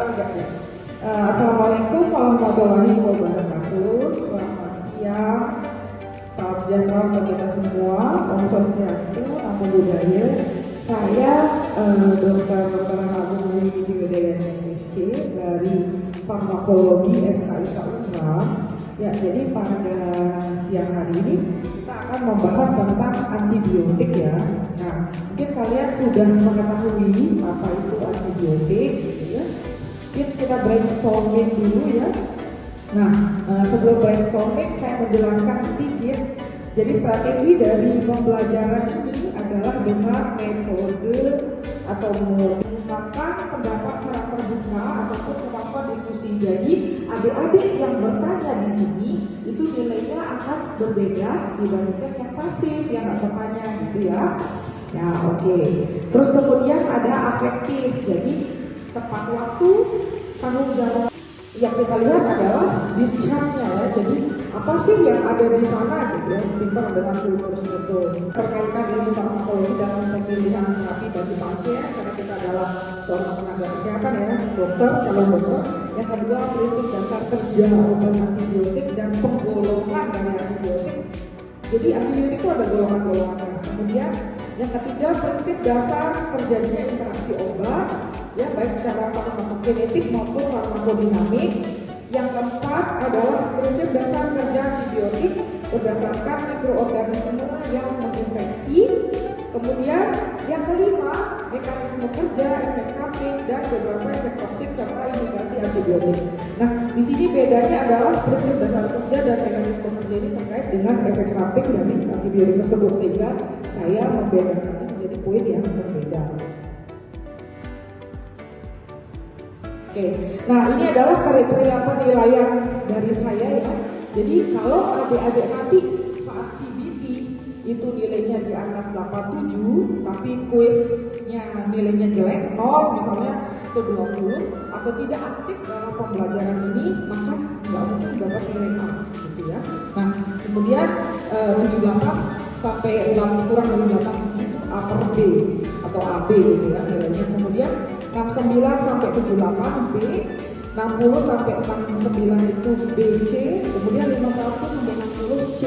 Assalamualaikum warahmatullahi wabarakatuh. Selamat siang, salam sejahtera untuk kita semua. Om Swastiastu, Namo Buddhaya. Saya Dr. Hagum Widayani MSc dari Farmakologi FKIK Unram. Ya, jadi pada siang hari ini kita akan membahas tentang antibiotik ya. Nah, mungkin kalian sudah mengetahui apa itu antibiotik, gitu ya. Mungkin kita brainstorming dulu ya. Nah, sebelum brainstorming saya menjelaskan sedikit. Jadi strategi dari pembelajaran ini adalah dengan metode atau mengungkapkan pendapat secara terbuka ataupun kemampuan diskusi. Jadi adik-adik yang bertanya di sini itu nilainya akan berbeda dibandingkan yang pasif yang nggak bertanya gitu ya. Ya oke. Terus kemudian ada afektif. Jadi tepat waktu, tanggung jawab. Yang kita lihat adalah discharge-nya ya. Jadi apa sih yang ada di sana gitu ya, pintar dengan kultur betul. Berkaitan dengan farmakologi dalam pemilihan terapi bagi pasien, karena kita adalah seorang tenaga kesehatan ya, dokter, calon dokter. Yang kedua, prinsip dasar kerja obat antibiotik dan penggolongan dari antibiotik. Jadi antibiotik itu ada golongan-golongannya. Kemudian yang ketiga, prinsip dasar terjadinya interaksi obat, ya baik secara farmakokinetik maupun farmakodinamik. Yang keempat adalah prinsip dasar kerja antibiotik berdasarkan mikroorganisme yang menginfeksi. Kemudian yang kelima, mekanisme kerja, efek samping dan beberapa efek toksik serta indikasi antibiotik. Nah, di sini bedanya adalah prinsip dasar kerja dan mekanisme kerja ini terkait dengan efek samping dari antibiotik tersebut, sehingga saya membedakannya menjadi poin yang berbeda. Oke, nah ini adalah kriteria penilaian dari saya ya. Jadi kalau adik-adik nanti saat CBT itu nilainya di atas 87, tapi kuisnya nilainya jelek, 0 misalnya atau 20, atau tidak aktif dalam pembelajaran ini, maka nggak mungkin dapat nilai A gitu ya. Nah, kemudian 78 sampai kurang dari 87 itu A per B atau AB gitu ya nilainya. Kemudian 69 sampai 78 B, 60 sampai 69 itu BC, kemudian 51 sampai 60 C,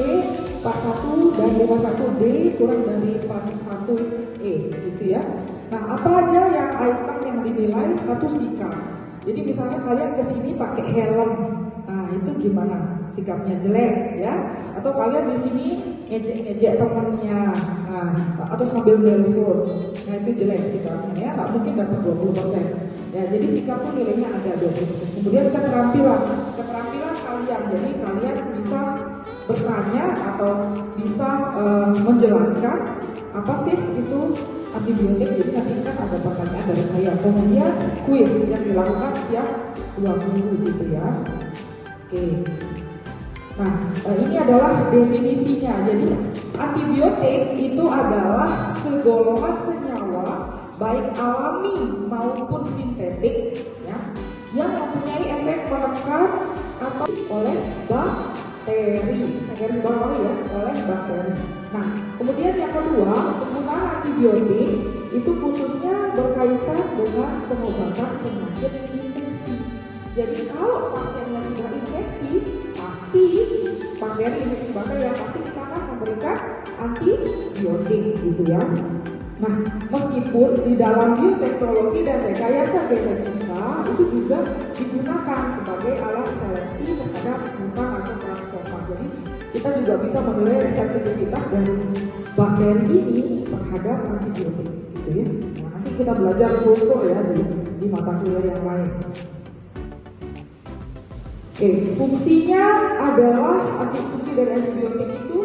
41 dan 51 D kurang dari 41 E gitu ya. Nah, apa aja yang item yang dinilai? Satu, sikap. Jadi misalnya kalian kesini pakai helm, nah itu gimana? Sikapnya jelek ya? Atau kalian di sini ngejek temannya, nah, atau sambil nelfon, nah itu jelek sikapnya ya, nggak mungkin dapat 20%. Ya, jadi sikap tuh nilainya ada 20%. Kemudian keterampilan kalian, jadi kalian bisa bertanya atau bisa menjelaskan apa sih itu antibiotik. Jadi nanti kan ada pertanyaan dari saya. Kemudian kuis yang dilakukan setiap 2 minggu gitu ya. Oke. Nah, ini adalah definisinya. Jadi antibiotik itu adalah segolongan senyawa baik alami maupun sintetik ya, yang mempunyai efek menekan atau oleh bakteri. Garis bawahi ya, oleh bakteri. Nah, kemudian yang kedua, penggunaan antibiotik itu khususnya berkaitan dengan pengobatan penyakit infeksi. Jadi kalau pasiennya sudah infeksi, pasti bakteri infeksi bakteri yang pasti kita akan memberikan antibiotik gitu ya. Nah, meskipun di dalam bioteknologi dan rekayasa genetika itu juga digunakan sebagai alat seleksi terhadap mutan atau transforman. Jadi kita juga bisa menilai sensitivitas dari bakteri ini terhadap antibiotik gitu ya. Nah, nanti kita belajar kultur ya di mata kuliah yang lain. Oke, fungsinya adalah fungsi dari antibiotik itu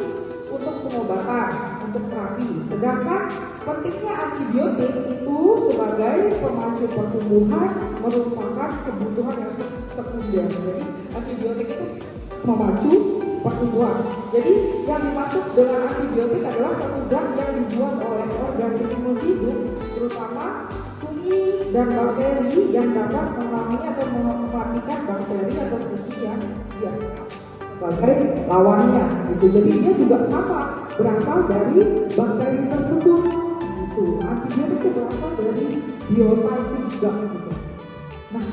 untuk pengobatan, untuk terapi. Sedangkan pentingnya antibiotik itu sebagai pemacu pertumbuhan merupakan kebutuhan yang sekunder. Jadi antibiotik itu memacu pertumbuhan. Jadi yang dimaksud dengan antibiotik adalah suatu zat yang dibuat oleh organisme hidup, terutama fungi dan bakteri yang dapat menangani atau mematikan bakteri atau fungi yang sebagai lawannya gitu. Jadi dia juga sama berasal dari bakteri tersebut gitu. Antibiotik itu berasal dari biota itu juga gitu. Nah,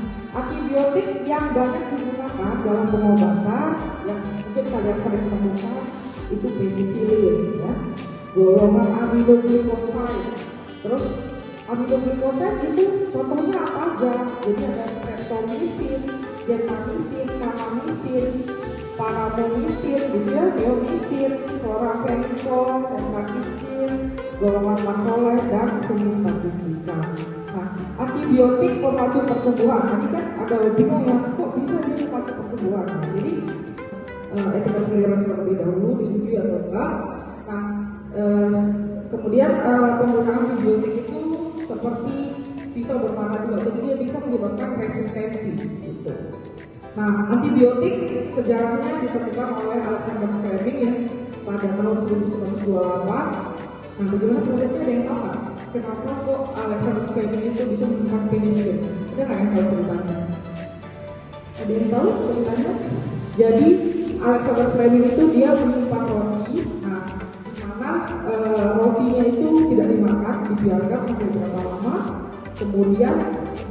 antibiotik yang banyak digunakan dalam pengobatan yang mungkin kalian sering temukan itu penisilin ya, golongan aminoglikoside. Terus aminoglikoside itu contohnya apa aja? Jadi ada streptomycin, gentamicin, kanamicin, paramomycin, gitu ya, neomycin, chloramphenicol, tetracycline, golongan macrolide dan fungistatistica. Nah, antibiotik pemacu pertumbuhan. Tadi kan ada bingung ya, kok bisa dia memacu pertumbuhan? Nah, jadi ethical clearance terlebih dahulu disetujui atau enggak. Nah, kemudian penggunaan antibiotik itu seperti pisau bermata dua, jadi dia bisa menyebabkan resistensi. Gitu. Nah, antibiotik sejarahnya ditemukan oleh Alexander Fleming ya pada tahun 1928. Nah, bagaimana prosesnya ada yang tahu nggak? Kenapa kok Alexander Fleming itu bisa menemukan penisilin? Ada nggak yang tahu ceritanya? Ada yang tahu ceritanya? Jadi Alexander Fleming itu dia menyimpan roti. Nah, di mana rotinya itu tidak dimakan, dibiarkan sampai berapa lama, kemudian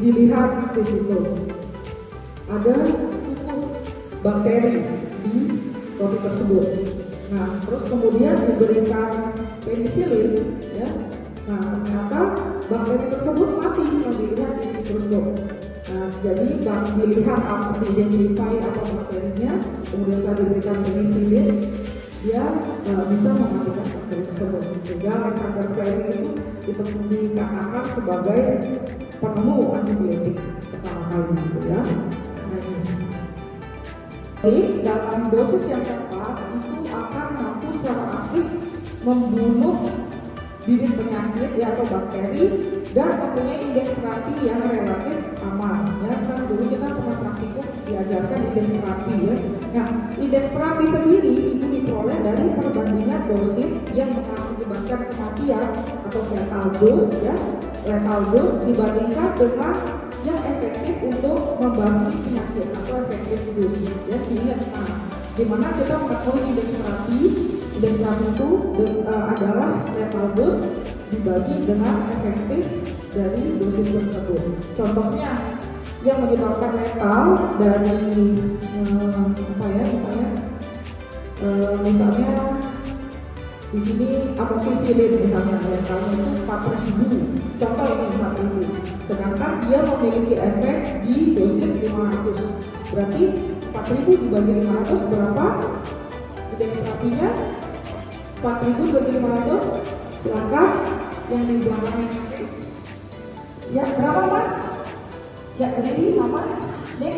dilihat di situ ada cukup bakteri di roti tersebut. Nah, terus kemudian diberikan penisilin, ya. Nah, ternyata bakteri tersebut mati setelah dilihat di mikroskop. Nah, jadi dilihat apa, identify apa bakterinya, kemudian setelah diberikan penisilin, dia bisa mematikan bakteri tersebut. Sehingga Alexander Fleming itu dikatakan sebagai penemu antibiotik pertama kali, gitu ya. Jadi dalam dosis yang tepat itu akan mampu secara aktif membunuh bibit penyakit ya atau bakteri dan mempunyai indeks terapi yang relatif aman ya. Kan dulu kita pernah praktikum diajarkan indeks terapi ya. Nah, indeks terapi sendiri itu diperoleh dari perbandingan dosis yang mengakibatkan kematian atau lethal dose ya, lethal dose dibandingkan dengan yang efektif untuk membasmi penyakit atau efektif dose ya. Ingat, nah, dimana kita mengetahui indeks terapi itu adalah lethal dose dibagi dengan efektif dari dosis tersebut. Contohnya yang menyebabkan lethal dari misalnya di sini amoxicillin misalnya letalnya itu 4.000. Contoh ini 4.000. Sedangkan dia memiliki efek di dosis 500. Berarti 4.000 dibagi 500 berapa? Indeks terapinya 4.000 bagi 500. Silakan yang di belakangnya. Ya, berapa Mas? Ya, berdiri sama Nik.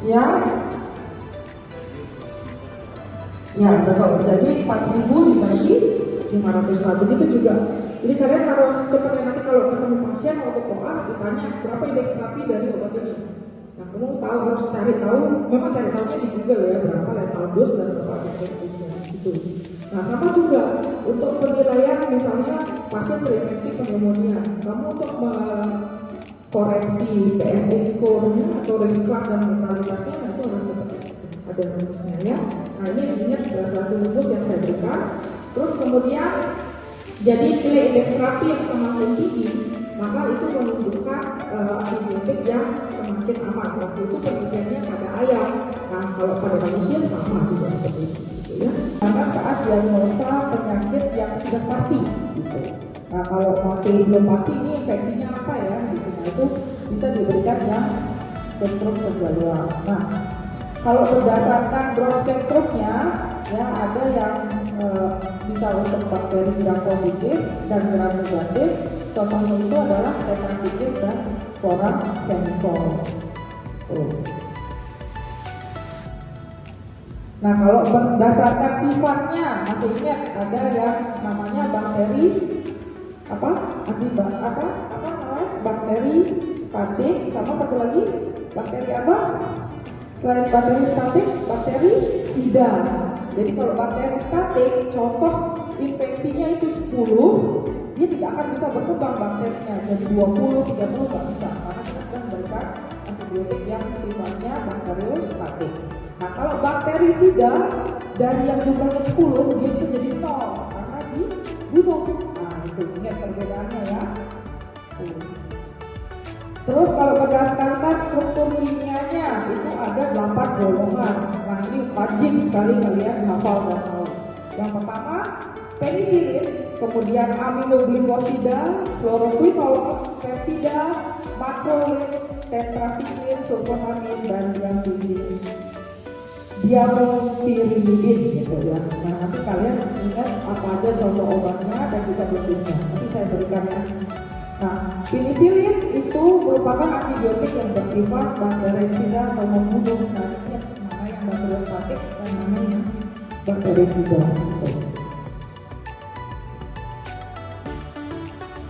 Ya. Ya, betul. Jadi 4.000 dibagi 500 lah. Begitu juga. Jadi kalian harus cepat ya, nanti kalau ketemu pasien atau koas ditanya berapa indeks terapi dari obat ini. Nah, kamu harus cari tahu, memang cari tahunya di Google ya, berapa lethal dose dan berapa efektif dose-nya gitu. Nah, sama juga untuk penilaian misalnya pasien terinfeksi pneumonia, kamu untuk koreksi PSA score-nya atau risk class dan mortalitasnya, nah itu harus cepat ada rumusnya ya. Nah, ini diingat ada satu rumus yang saya berikan. Terus kemudian jadi nilai indeks terapi yang semakin tinggi, maka itu menunjukkan antibiotik yang semakin aman. Waktu itu penelitiannya pada ayam. Nah, kalau pada manusia sama juga seperti itu, gitu ya. Karena saat diagnosa penyakit yang sudah pasti, gitu. Nah, kalau masih belum pasti ini infeksinya apa ya, gitu. Nah, itu bisa diberikan yang spektrum terluas. Nah, kalau berdasarkan broad spektrumnya, ya ada yang bisa untuk bakteri gram positif dan gram negatif. Contohnya itu adalah tetracycline dan chloramphenicol. Nah, kalau berdasarkan sifatnya, masih ingat ada yang namanya bakteri bakteri statik, sama satu lagi bakteri apa? Selain bakteri statik, bakteri sida. Jadi kalau bakteri statik, contoh infeksinya itu 10, dia tidak akan bisa berkembang bakterinya jadi 20, 30 nggak bisa, karena kita sedang memberikan antibiotik yang sifatnya bakteriostatik. Nah, kalau bakteri sida dari yang jumlahnya 10, dia bisa jadi 0 karena dibunuh. Nah, itu ingat perbedaannya ya. Terus kalau berdasarkan struktur kimianya itu ada 8 golongan. Nah ini wajib sekali kalian hafal dan tahu. Yang pertama penisilin, kemudian aminoglikosida, fluoroquinolone, peptida, makrolin, tetrasiklin, sulfonamin, dan diamopirimidin gitu ya. Nah nanti kalian ingat apa aja contoh obatnya dan juga dosisnya. Nanti saya berikan ya. Nah, penisilin itu merupakan antibiotik yang bersifat bakterisida atau membunuh. Nah, ini mana yang bakteriostatik dan mana yang bakterisida.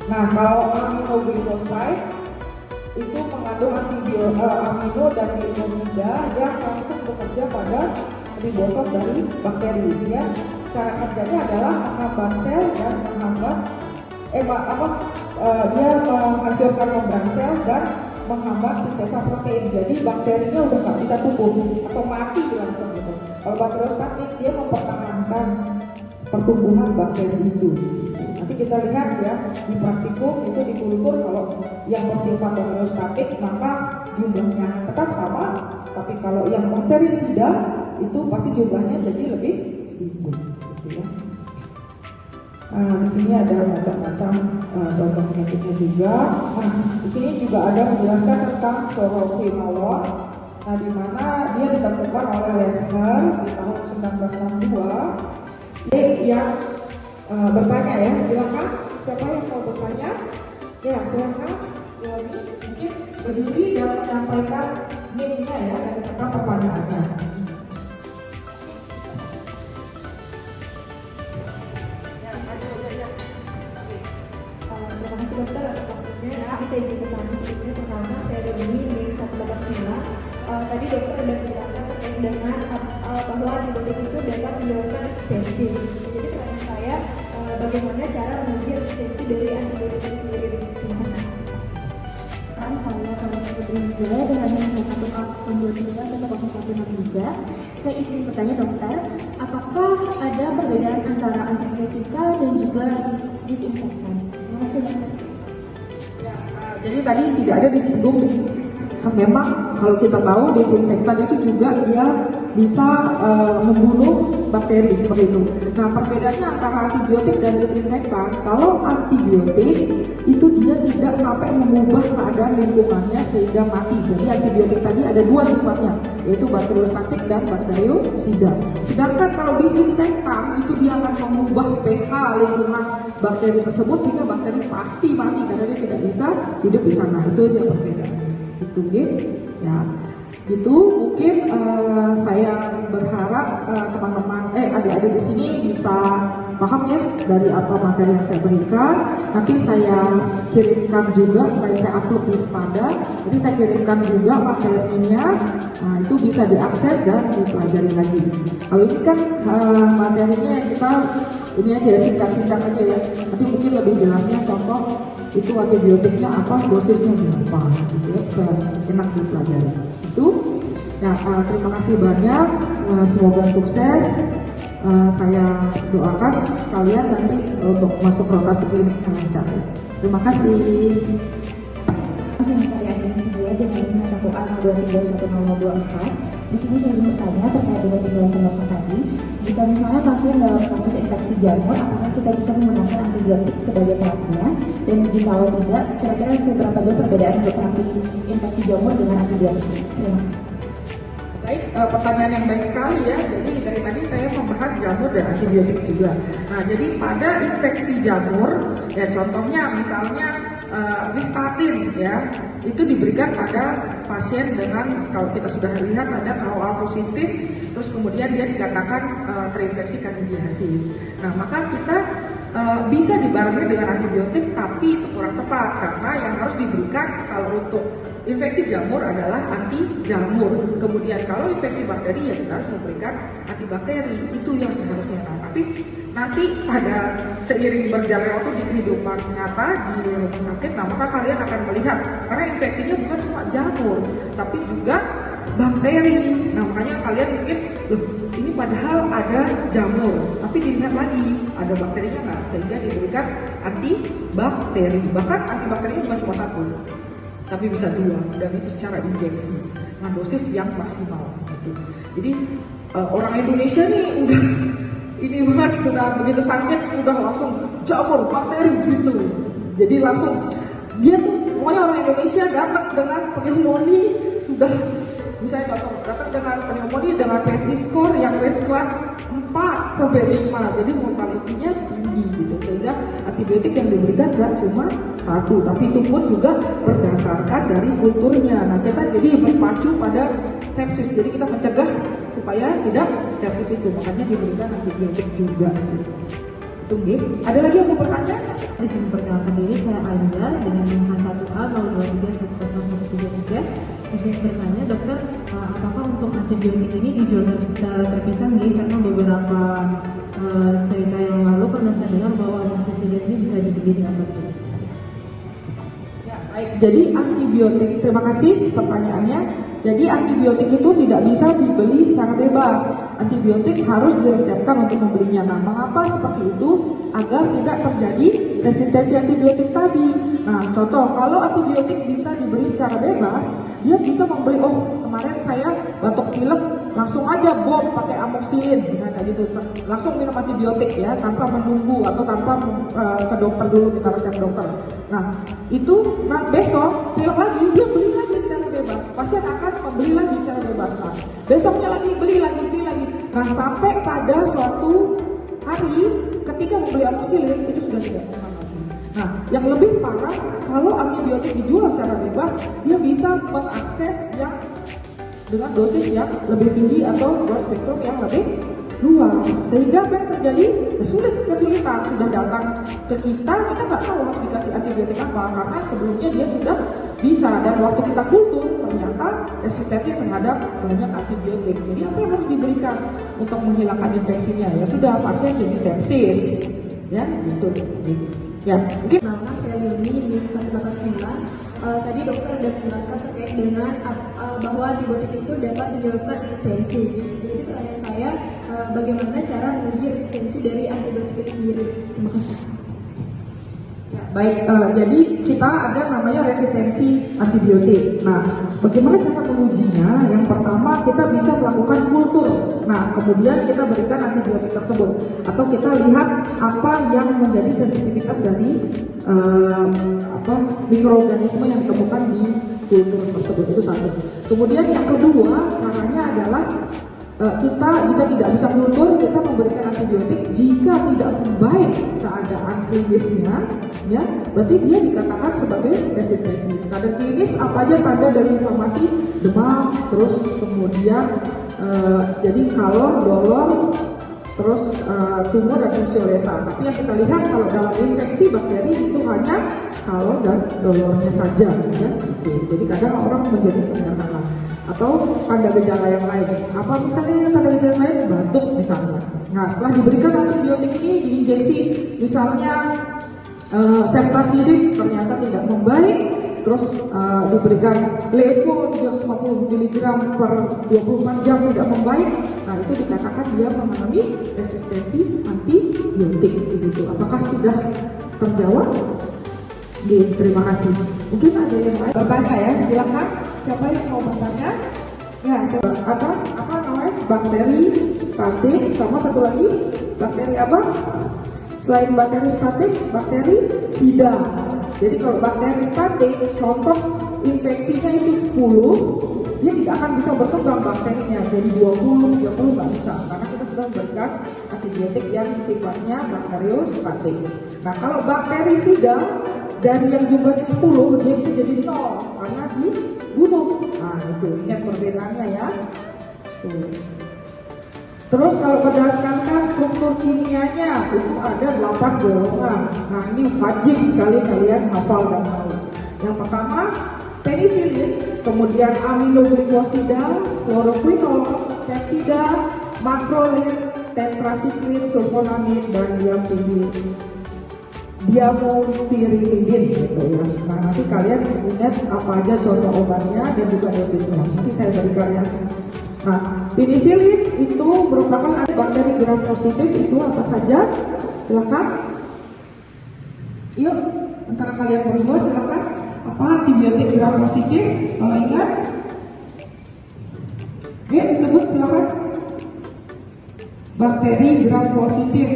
Nah, kalau aminoglycoside itu mengandung amino dan glikosida yang langsung bekerja pada ribosom dari bakteri. Dia cara kerjanya adalah menghambat sel dan menghambat dia menghancurkan membran sel dan menghambat sintesa protein. Jadi bakterinya udah nggak bisa tumbuh atau mati langsung gitu. Kalau bakteriostatik dia mempertahankan pertumbuhan bakteri itu. Nanti kita lihat ya di praktikum itu di kultur kalau yang bersifat bakteriostatik maka jumlahnya tetap sama, tapi kalau yang bakterisida itu pasti jumlahnya jadi lebih sedikit gitu ya. Di sini ada macam-macam contoh penyakitnya juga. Di sini juga ada menjelaskan tentang fluoroquinolone. Nah, di mana dia ditemukan oleh Lesher di tahun 1962. Yang bertanya ya, silakan siapa yang mau bertanya? Ya, silakan. Mungkin berdiri dan menyampaikan NIM-nya ya dan serta pertanyaannya. Terima kasih dokter atas waktunya. Tapi saya juga bertanya sebelumnya. Pertama, saya ada NIM 189. Tadi dokter sudah menjelaskan terkait dengan bahwa antibiotik itu dapat menyebabkan resistensi. Jadi pertanyaan saya, bagaimana cara menguji resistensi dari antibiotik itu sendiri? Terima kasih. Saya kalau Putri Wijaya dengan nomor 102310163. Saya izin bertanya dokter, apakah ada perbedaan antara antibiotika dan juga disinfektan? Terima kasih dokter. Jadi tadi tidak ada disinggung. Memang kalau kita tahu disinfektan itu juga dia bisa membunuh bakteri seperti itu. Nah perbedaannya antara antibiotik dan disinfektan, kalau antibiotik itu dia tidak sampai mengubah keadaan lingkungannya sehingga mati. Jadi antibiotik tadi ada dua sifatnya, yaitu bakteriostatik dan bakteriosida. Sedangkan kalau disinfektan itu dia akan mengubah pH lingkungan bakteri tersebut sehingga bakteri pasti mati karena dia tidak bisa hidup di sana. Itu aja perbedaan. Itu gitu ya. Itu mungkin saya berharap teman-teman adik-adik di sini bisa paham ya dari apa materi yang saya berikan. Nanti saya kirimkan juga supaya saya upload di Sepada. Jadi saya kirimkan juga materinya. Nah, itu bisa diakses dan dipelajari lagi. Kalau ini kan materinya yang kita ini aja singkat-singkat aja ya. Nanti mungkin lebih jelasnya contoh itu antibiotiknya apa, dosisnya berapa, gitu ya, supaya enak dipelajari. Itu, ya terima kasih banyak, semoga sukses. Saya doakan kalian nanti untuk masuk rotasi klinik yang lancar. Terima kasih. Saya mencari admin kedua dengan 1A02310024. Di sini saya ingin bertanya terkait dengan penjelasan Bapak tadi. Jika misalnya pasien dalam kasus infeksi jamur, apakah kita bisa menggunakan antibiotik sebagai terapinya? Dan jika tidak, kira-kira seberapa jauh perbedaan untuk terapi infeksi jamur dengan antibiotik? Terima kasih. Baik, pertanyaan yang baik sekali ya. Jadi dari tadi saya membahas jamur dan antibiotik juga. Nah, jadi pada infeksi jamur, ya contohnya misalnya Nystatin ya, itu diberikan pada pasien dengan, kalau kita sudah lihat ada KOA positif, terus kemudian dia dikatakan terinfeksi candidiasis. Nah, maka kita bisa dibarengi dengan antibiotik, tapi itu kurang tepat karena yang harus diberikan kalau untuk infeksi jamur adalah anti jamur. Kemudian kalau infeksi bakteri ya kita harus memberikan antibakteri. Itu yang seharusnya. Nah, tapi nanti pada seiring berjalannya waktu di kehidupan nyata di rumah sakit, nah maka kalian akan melihat karena infeksinya bukan cuma jamur, tapi juga bakteri. Nah makanya kalian mungkin ini padahal ada jamur, tapi dilihat lagi ada bakterinya nggak, sehingga diberikan antibakteri. Bahkan antibakterinya bukan cuma satu, tapi bisa 2, dan itu secara injeksi dengan dosis yang maksimal gitu. Jadi orang Indonesia nih udah ini banget, sudah begitu sakit udah langsung jamur bakteri gitu. Jadi langsung dia tuh pokoknya orang Indonesia datang dengan pneumonia sudah, misalnya contoh datang dengan pneumonia dengan PSI score yang risk class 4 sampai 5, jadi mortalitinya tinggi gitu, sehingga antibiotik yang diberikan gak cuma 1, tapi itu pun juga berdasarkan dari kulturnya. Nah kita jadi berpacu pada sepsis, jadi kita mencegah supaya tidak sepsis itu, makanya diberikan antibiotik juga gitu. Itu nih. Ada lagi yang mau bertanya? Izin perkenalkan diri, saya Alia dengan NH1A 023 Saya bertanya, dokter, apakah untuk antibiotik ini dijual secara terpisah nih? Karena beberapa cerita yang lalu pernah saya dengar bahwa amoxicillin ini bisa dibeli dengan dokter. Ya, baik. Jadi antibiotik, terima kasih pertanyaannya. Jadi antibiotik itu tidak bisa dibeli secara bebas. Antibiotik harus diresepkan untuk membelinya. Nah, mengapa seperti itu? Agar tidak terjadi resistensi antibiotik tadi. Nah, contoh, kalau antibiotik bisa diberi secara bebas, dia bisa membeli, oh kemarin saya batuk pilek, langsung aja bom pakai amoxicillin, misalnya kayak gitu, langsung minum antibiotik ya, tanpa menunggu atau tanpa ke dokter dulu, minta resep dokter. Nah, itu besok pilek lagi, dia beli lagi secara bebas. Pasien akan membeli lagi secara bebas. Nah, besoknya lagi beli lagi. Nah, sampai pada suatu hari ketika membeli amoxicillin itu sudah tidak aman lagi. Nah, yang lebih parah kalau antibiotik dijual secara bebas, dia bisa mengakses yang dengan dosis yang lebih tinggi atau broad spektrum yang lebih luas, sehingga apa yang terjadi? Kesulitan sudah datang ke kita nggak tahu harus dikasih antibiotik apa, karena sebelumnya dia sudah bisa, dan waktu kita kultur ternyata resistensi terhadap banyak antibiotik. Jadi apa yang harus diberikan untuk menghilangkan infeksinya? Ya sudah, pasien jadi sepsis, ya gitu. Ya, mungkin. Nama saya Yuni, NIM 189. Tadi dokter sudah menjelaskan terkait dengan bahwa antibiotik itu dapat menyebabkan resistensi. Jadi pertanyaan saya, bagaimana cara menguji resistensi dari antibiotik itu sendiri? Terima kasih. Baik, jadi kita ada namanya resistensi antibiotik. Nah, bagaimana cara mengujinya? Yang pertama kita bisa melakukan kultur. Nah, kemudian kita berikan antibiotik tersebut, atau kita lihat apa yang menjadi sensitivitas dari mikroorganisme yang ditemukan di kultur tersebut. Itu satu. Kemudian yang kedua caranya adalah kita jika tidak bisa kultur, kita memberikan antibiotik jika tidak membaik keadaan klinisnya, ya berarti dia dikatakan sebagai resistensi. Keadaan klinis apa aja? Tanda dari inflamasi, demam, terus kemudian jadi kalor, dolor, terus tumor dan fisiolesa. Tapi yang kita lihat kalau dalam infeksi bakteri itu hanya kalor dan dolornya saja, ya. Jadi kadang orang menjadi kenyamanan. Atau tanda gejala yang lain. Apa misalnya tanda gejala yang lain? Batuk misalnya. Nah, setelah diberikan antibiotik ini diinjeksi, misalnya ceftazidime ternyata tidak membaik, terus diberikan levo 350 mg per 24 jam tidak membaik. Nah, itu dikatakan dia mengalami resistensi antibiotik begitu. Apakah sudah terjawab? Terima kasih. Mungkin ada yang lain bertanya ya, silakan. Siapa yang mau bertanya? Ya, apa namanya? Bakteri statik, sama satu lagi bakteri apa? Selain bakteri statik, bakteri sida. Jadi kalau bakteri statik, contoh infeksinya itu 10, dia tidak akan bisa berkembang bakterinya jadi 20 nggak bisa, karena kita sudah memberikan antibiotik yang sifatnya bakteriostatik. Nah, kalau bakteri sida dari yang jumlahnya 10, dia bisa jadi 0 karena dibunuh. Nah, itu ingat perbedaannya ya. Tuh. Terus kalau berdasarkan struktur kimianya itu ada 8 golongan. Nah, ini wajib sekali kalian hafal dan tahu. Yang pertama penisilin, kemudian aminoglikosida, fluoroquinolol, peptida, makrolin, tetrasiklin, sulfonamid, dan diamopirimidin gitu ya. Nah, nanti kalian ingat apa aja contoh obatnya dan juga dosisnya. Nanti saya berikan ya. Nah, Penisilin itu merupakan bakteri gram positif, itu apa saja? Silakan. Yuk, antara kalian berdua silakan. Apa antibiotik gram positif? Kalau ingat? Disebut silakan. Bakteri gram positif.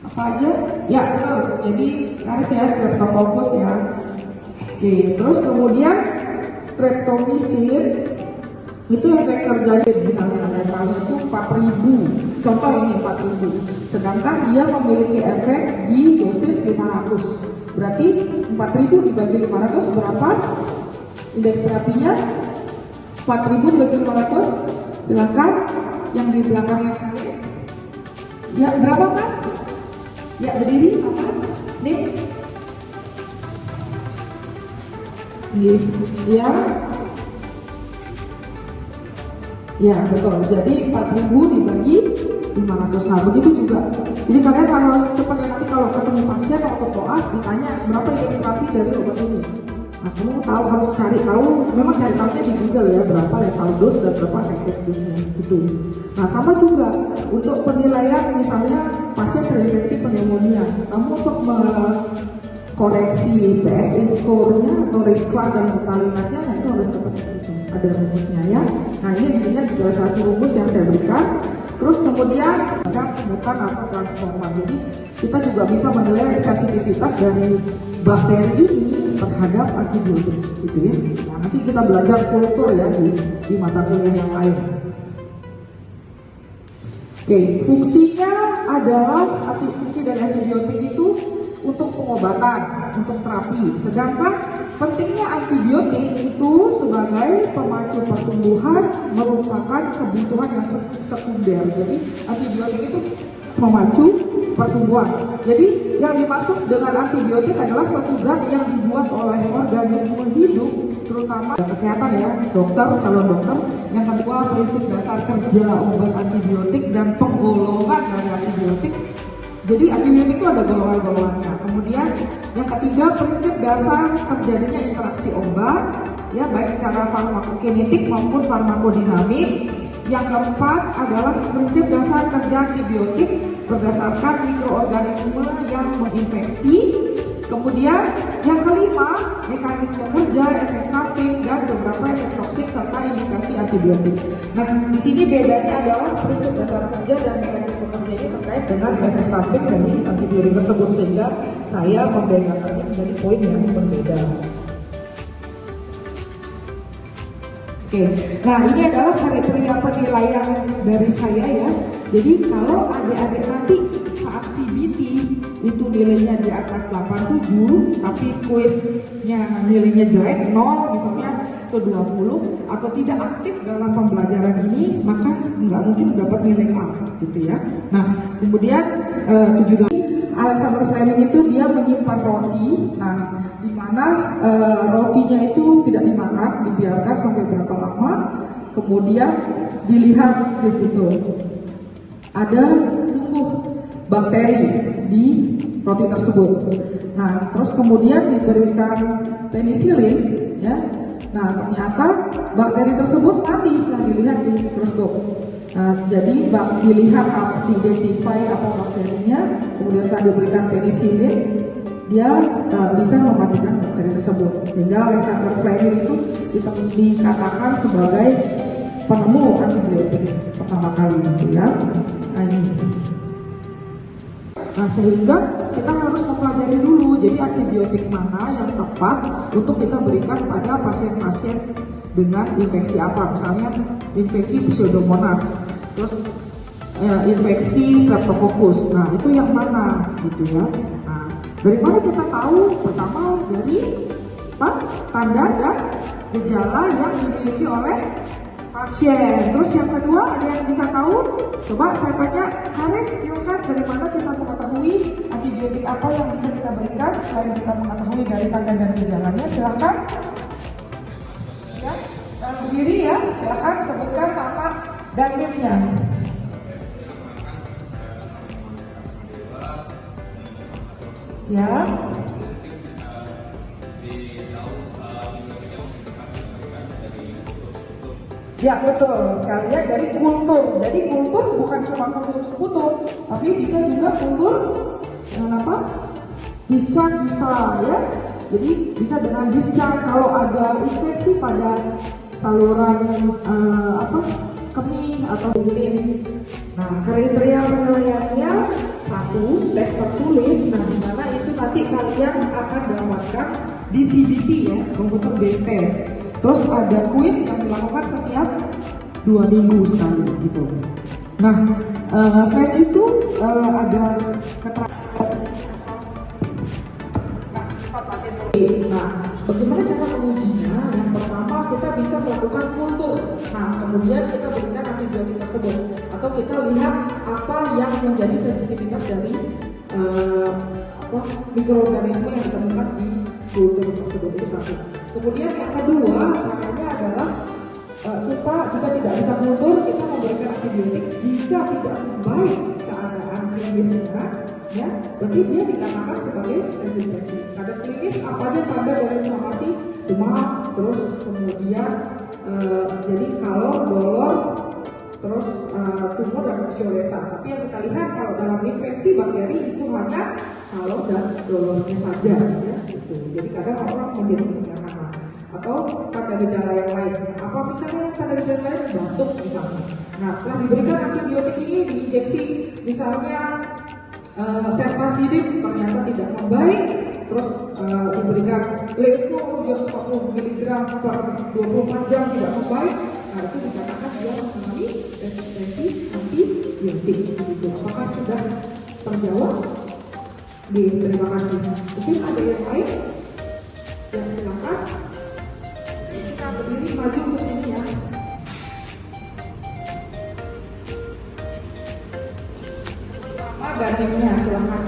Apa aja? Ya, betul. Jadi harus ya Streptococcus ya. Oke, terus kemudian streptomycin itu efek kerjanya misalnya letalnya itu 4.000, contoh ini 4.000, sedangkan dia memiliki efek di dosis 500. Berarti 4.000 dibagi 500 berapa? Indeks terapinya 4.000 dibagi 500. Silakan yang di belakangnya kalian. Ya, berapa Mas? Ya, berdiri apa? Nih. Ya. Ya, betul. Jadi 4.000 dibagi 500. Nah, begitu juga. Jadi kalian harus cepat ya, nanti kalau ketemu pasien atau koas ditanya berapa indeks terapi dari obat ini. Nah, kamu tahu, harus cari tahu, memang cari tahunya di Google ya, berapa lethal dose dan berapa effective dose-nya gitu. Nah, sama juga untuk penilaian misalnya pasien terinfeksi pneumonia, kamu untuk koreksi PSI score-nya atau risk class dan mortalitasnya, nah itu harus cepat gitu. Ada rumusnya ya. Nah, ini ingat juga satu rumus yang saya berikan. Terus kemudian ada mutan atau transforman. Jadi kita juga bisa menilai sensitivitas dari bakteri ini terhadap antibiotik gitu ya. Nah, nanti kita belajar kultur ya di mata kuliah yang lain. Oke, fungsinya adalah fungsi dari antibiotik itu untuk pengobatan, untuk terapi. Sedangkan pentingnya antibiotik itu sebagai pemacu pertumbuhan merupakan kebutuhan yang sekunder. Jadi antibiotik itu memacu pertumbuhan. Jadi yang dimaksud dengan antibiotik adalah suatu zat yang dibuat oleh organisme hidup, terutama kesehatan ya, dokter, calon dokter. Yang kedua, prinsip dasar kerja obat antibiotik dan penggolongan dari antibiotik. Jadi antibiotik itu ada golongan-golongannya. Kemudian yang ketiga, prinsip dasar terjadinya interaksi obat, ya baik secara farmakokinetik maupun farmakodinamik. Yang keempat adalah prinsip dasar kerja antibiotik berdasarkan mikroorganisme yang menginfeksi. Kemudian yang kelima, mekanisme kerja, efek samping, dan beberapa efek toksik serta indikasi antibiotik. Nah, di sini bedanya adalah prinsip dasar kerja dan mekanisme kerja ini terkait dengan efek samping dari antibiotik tersebut, sehingga saya membedakannya menjadi poin yang berbeda. Oke, nah ini adalah kriteria penilaian dari saya ya. Jadi kalau adik-adik nanti saat CBT itu nilainya di atas 87, tapi kuisnya nilainya jelek 0 misalnya atau 20 atau tidak aktif dalam pembelajaran ini, maka nggak mungkin dapat nilai A gitu ya. Nah, kemudian 7 Alexander Fleming itu dia menyimpan roti, nah di mana rotinya itu tidak dimakan, dibiarkan sampai berapa lama, kemudian dilihat di situ ada tumbuh bakteri di roti tersebut. Nah, terus kemudian diberikan penisilin, ya. Nah, ternyata bakteri tersebut mati setelah dilihat di mikroskop. Nah, jadi dilihat, identify apa bakterinya, kemudian setelah diberikan penisilin, dia bisa mematikan bakteri tersebut. Sehingga Alexander Fleming itu dikatakan sebagai penemu antibiotik pertama kali, gitu ya. Nah, ini. Nah, sehingga kita harus mempelajari dulu, jadi antibiotik mana yang tepat untuk kita berikan pada pasien-pasien dengan infeksi apa, misalnya infeksi Pseudomonas, terus infeksi Streptococcus. Nah, itu yang mana gitu ya. Nah, dari mana kita tahu? Pertama dari tanda dan gejala yang dimiliki oleh pasien. Terus yang kedua, ada yang bisa tahu? Coba saya tanya, Haris, silakan, dari mana kita mengetahui antibiotik apa yang bisa kita berikan selain kita mengetahui dari tanda dan gejalanya? Silakan. Ya, berdiri ya, silakan sebutkan nama dan NIM-nya. Ya. Ya betul, sekalian dari kultur. Jadi kultur bukan cuma kultur sekutu, tapi bisa juga kultur dengan apa? Discharge bisa ya. Jadi bisa dengan discharge kalau ada infeksi pada saluran kemih atau urin. Nah, kriteria penilaiannya satu, tes tertulis. Nah, di mana itu nanti kalian akan dapatkan di CBT ya, computer based test. Terus ada kuis yang dilakukan setiap 2 minggu sekali gitu. Nah, selain itu ada keterangan. Nah, bagaimana cara mengujinya? Yang pertama kita bisa melakukan kultur. Nah, kemudian kita berikan antibiotik tersebut, atau kita lihat apa yang menjadi sensitivitas dari mikroorganisme yang ditemukan di kultur tersebut. Itu satu. Kemudian yang kedua caranya adalah kita jika tidak bisa kultur, kita memberikan antibiotik jika tidak baik keadaan klinisnya. Ya, berarti dia dikatakan sebagai resistensi. Ada klinis apa aja tanda dari inflamasi, demam, terus kemudian jadi kalor, dolor, terus tumor dan fisiolesa. Tapi yang kita lihat kalau dalam infeksi bakteri itu hanya kalor dan dolornya saja, ya, gitu. Jadi kadang orang menjadi kemana-mana. Atau tanda gejala yang lain. Apa misalnya tanda gejala lain? Batuk misalnya. Nah, setelah diberikan antibiotik ini diinjeksi, misalnya Ceftazidime ternyata tidak membaik, terus diberikan Levo 340 mg per 24 jam tidak membaik. Nah, itu dikatakan dia mengalami resistensi antibiotik. Gitu. Apakah sudah terjawab? Terima kasih. Mungkin ada yang lain? Ya, silakan. Kita berdiri maju ke sini ya. Bandingnya, silakan.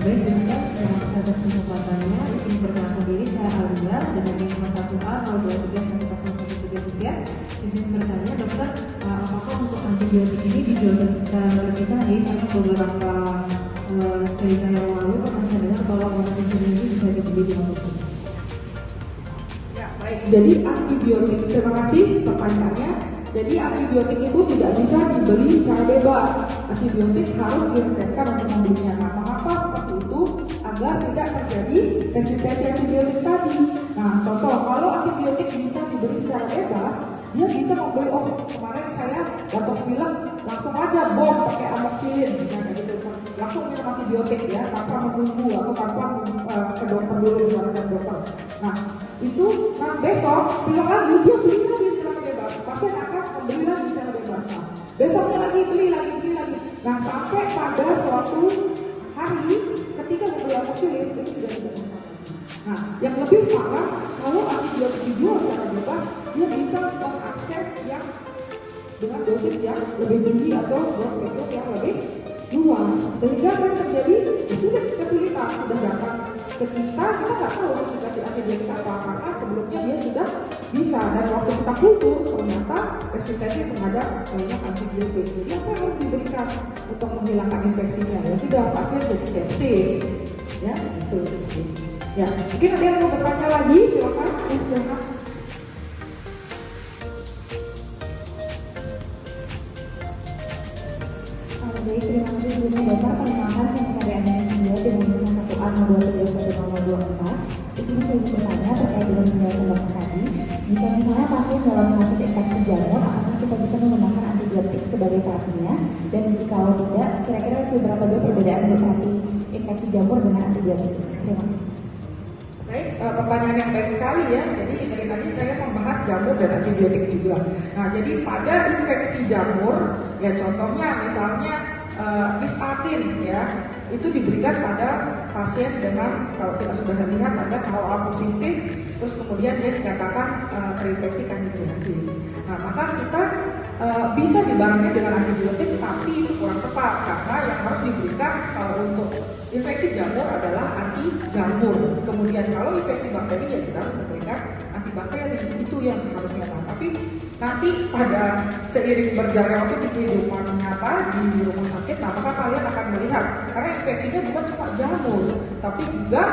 Baik, terima kasih atas kesempatannya. Izin perkenalkan diri, saya Alia dengan NIM 1A 0231013. Izin bertanya, dokter, apakah untuk antibiotik ini dijual secara terpisah karena beberapa cerita yang lalu pernah saya dengar bahwa amoxicillin ini bisa dibeli di toko. Ya, baik. Jadi antibiotik, terima kasih pertanyaannya. Jadi antibiotik itu tidak bisa dibeli secara bebas. Antibiotik harus diresepkan untuk membelinya. Nah, mengapa seperti itu? Agar tidak terjadi resistensi antibiotik tadi. Nah, contoh, kalau antibiotik bisa dibeli secara bebas, dia bisa membeli, oh kemarin saya batuk pilek, langsung aja bom pakai amoxicillin, misalnya gitu. Langsung minum antibiotik ya, tanpa menunggu atau tanpa ke dokter dulu, resep dokter. Nah, itu besok pilek lagi, dia beli lagi secara bebas. Pasien akan membeli lagi secara bebas. Nah, besoknya lagi beli lagi. Nah, sampai pada suatu hari ketika membeli amoxicillin ini sudah tidak dapat. Nah, yang lebih parah kalau antibiotik dijual secara bebas, dia bisa mengakses yang dengan dosis yang lebih tinggi atau dose spektrum yang lebih luas, sehingga akan terjadi kesulitan sudah datang ke kita nggak tahu harus dikasih antibiotik apa, karena sebelumnya dia sudah bisa, dan waktu kita kultur ternyata resistensi terhadap banyak antibiotik. Jadi apa yang harus diberikan untuk menghilangkan infeksinya? Ya sudah, pasien jadi sepsis, ya itu. Ya, mungkin ada yang mau bertanya lagi, silakan. Baik, terima kasih sebelumnya Bapak. Perkenalkan saya Maria Andina dengan NIM 1A 0231004. Di sini saya bertanya terkait dengan penjelasan dokter tadi. Jika misalnya pasien dalam kasus infeksi jamur, apakah kita bisa menggunakan antibiotik sebagai terapinya? Dan jika tidak, kira-kira seberapa jauh perbedaan untuk terapi infeksi jamur dengan antibiotik? Terima kasih. Baik, pertanyaan yang baik sekali ya. Jadi dari tadi saya membahas jamur dan antibiotik juga. Nah, jadi pada infeksi jamur, ya contohnya misalnya Nystatin ya, itu diberikan pada pasien dengan, kalau kita sudah lihat ada KOA positif, terus kemudian dia dikatakan terinfeksi kandidiasis. Nah, maka kita bisa dibarengi dengan antibiotik, tapi itu kurang tepat karena yang harus diberikan kalau untuk infeksi jamur adalah anti jamur. Kemudian kalau infeksi bakteri ya kita harus memberikan antibakteri, itu yang seharusnya. Tapi nanti pada seiring berjalannya waktu di kehidupan nyata di rumah sakit, nah maka kalian akan melihat karena infeksinya bukan cuma jamur, tapi juga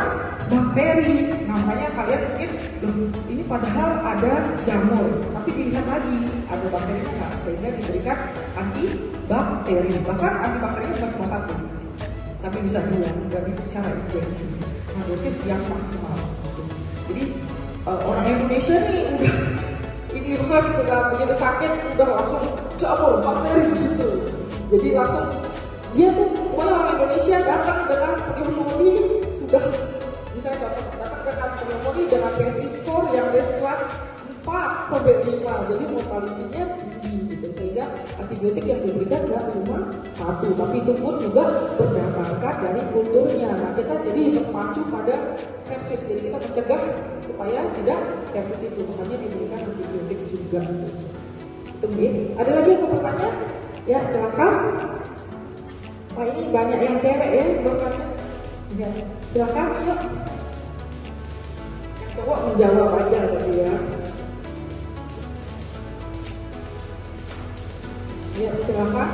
bakteri. Namanya kalian mungkin, loh, ini padahal ada jamur, tapi dilihat lagi ada bakterinya nggak, sehingga diberikan antibakteri. Bahkan antibakterinya bukan cuma satu, tapi bisa dua, dan itu secara injeksi. Nah, dosis yang maksimal. Gitu. Jadi orang Indonesia nih udah ini banget, sudah begitu sakit udah langsung jamur bakteri gitu. Jadi langsung dia tuh pokoknya orang Indonesia datang dengan pneumonia sudah, misalnya contoh datang dengan pneumonia dengan PSI score yang base kelas 4 sampai 5, jadi mortality-nya tinggi gitu, sehingga antibiotik yang diberikan nggak cuma satu, tapi itu pun juga berdasarkan dari kulturnya. Nah, kita jadi terpacu pada sepsis, jadi kita mencegah supaya tidak sepsis itu, makanya diberikan antibiotik juga. Itu ada lagi yang mau bertanya? Ya, silakan. Wah, ini banyak yang cewek ya bertanya. Ya, silakan, yuk. Yang cowok menjawab aja tadi ya. Ya, silakan.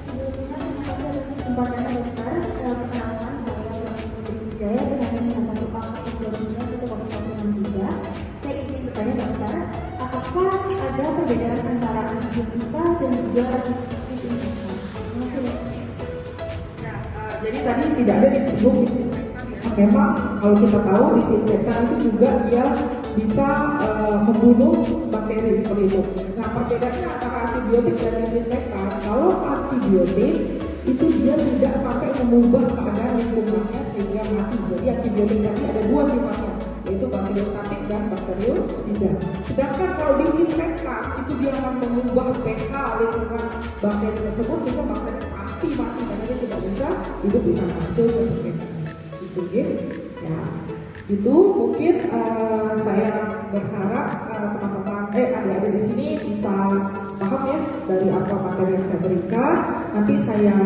Sebelumnya, terima kasih atas kesempatannya dokter. Perkenalkan, saya Putri Wijaya dengan NIM 1 kampus 2011-10163. Saya ingin bertanya dokter, apakah ada perbedaan antara antibiotika dan juga disinfektan? Terima kasih dokter. Ya, jadi tadi tidak ada disebut. Memang kalau kita tahu disinfektan itu juga dia bisa membunuh bakteri seperti itu. Nah, perbedaannya antara antibiotik dan disinfektan, kalau antibiotik itu dia tidak sampai mengubah keadaan lingkungannya sehingga mati. Jadi antibiotik tadi ada dua sifatnya, yaitu bakteriostatik dan bakteriosida. Sedangkan kalau disinfektan itu dia akan mengubah pH lingkungan bakteri tersebut sehingga bakteri pasti mati karena dia tidak bisa hidup di sana. Itu disinfektan. Itu ya. Itu mungkin saya berharap teman-teman adik-adik di sini bisa paham ya dari apa materi yang saya berikan. Nanti saya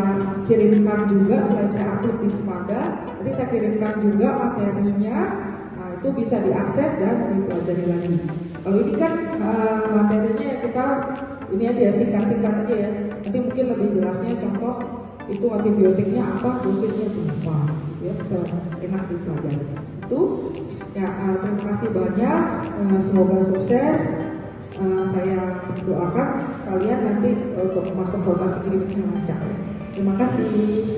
kirimkan juga, selain saya upload di Sepada, nanti saya kirimkan juga materinya. Nah, itu bisa diakses dan dipelajari lagi. Kalau ini kan materinya ya kita ini aja ya, singkat-singkat aja ya. Nanti mungkin lebih jelasnya contoh itu antibiotiknya apa, dosisnya berapa, ya supaya enak dipelajari. Itu ya, terima kasih banyak, semoga sukses. Saya doakan kalian nanti untuk masuk rotasi kliniknya lancar. Terima kasih.